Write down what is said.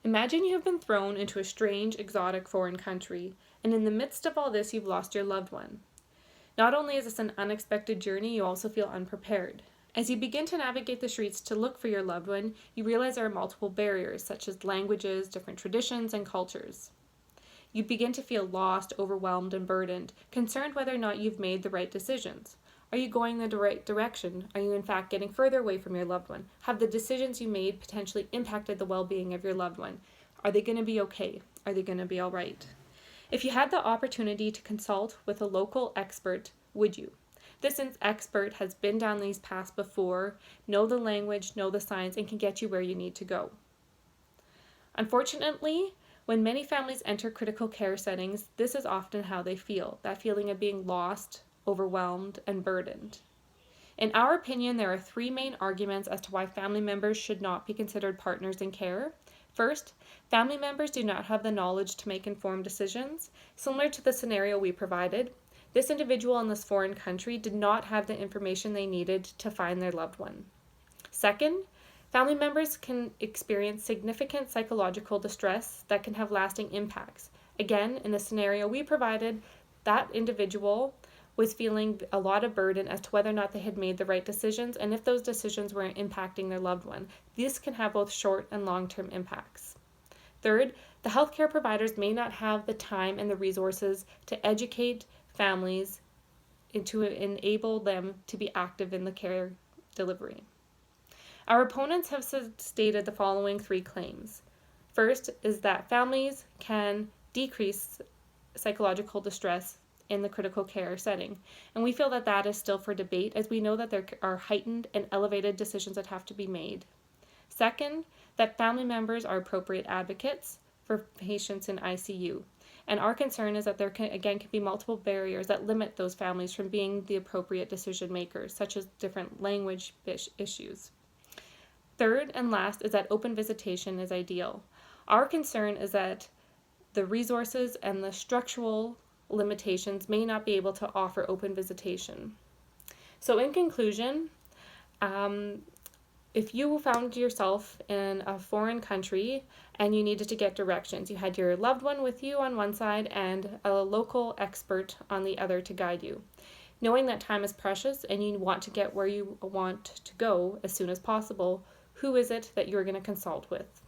Imagine you have been thrown into a strange, exotic foreign country, and in the midst of all this, you've lost your loved one. Not only is this an unexpected journey, you also feel unprepared. As you begin to navigate the streets to look for your loved one, you realize there are multiple barriers, such as languages, different traditions, and cultures. You begin to feel lost, overwhelmed, and burdened, concerned whether or not you've made the right decisions. Are you going the right direction? Are you in fact getting further away from your loved one? Have the decisions you made potentially impacted the well-being of your loved one? Are they going to be okay? Are they going to be all right? If you had the opportunity to consult with a local expert, would you? This expert has been down these paths before, know the language, know the science, and can get you where you need to go. Unfortunately, when many families enter critical care settings, this is often how they feel, that feeling of being lost, overwhelmed, and burdened. In our opinion, there are three main arguments as to why family members should not be considered partners in care. First, family members do not have the knowledge to make informed decisions. Similar to the scenario we provided, this individual in this foreign country did not have the information they needed to find their loved one. Second, family members can experience significant psychological distress that can have lasting impacts. Again, in the scenario we provided, that individual was feeling a lot of burden as to whether or not they had made the right decisions and if those decisions were impacting their loved one. This can have both short and long-term impacts. Third, the healthcare providers may not have the time and the resources to educate families and to enable them to be active in the care delivery. Our opponents have stated the following three claims. First is that families can decrease psychological distress in the critical care setting, and we feel that that is still for debate as we know that there are heightened and elevated decisions that have to be made. Second, that family members are appropriate advocates for patients in ICU, and our concern is that there can be multiple barriers that limit those families from being the appropriate decision makers, such as different language issues. Third and last is that open visitation is ideal. Our concern is that the resources and the structural limitations may not be able to offer open visitation. So in conclusion, if you found yourself in a foreign country and you needed to get directions, you had your loved one with you on one side and a local expert on the other to guide you. Knowing that time is precious and you want to get where you want to go as soon as possible, who is it that you're going to consult with?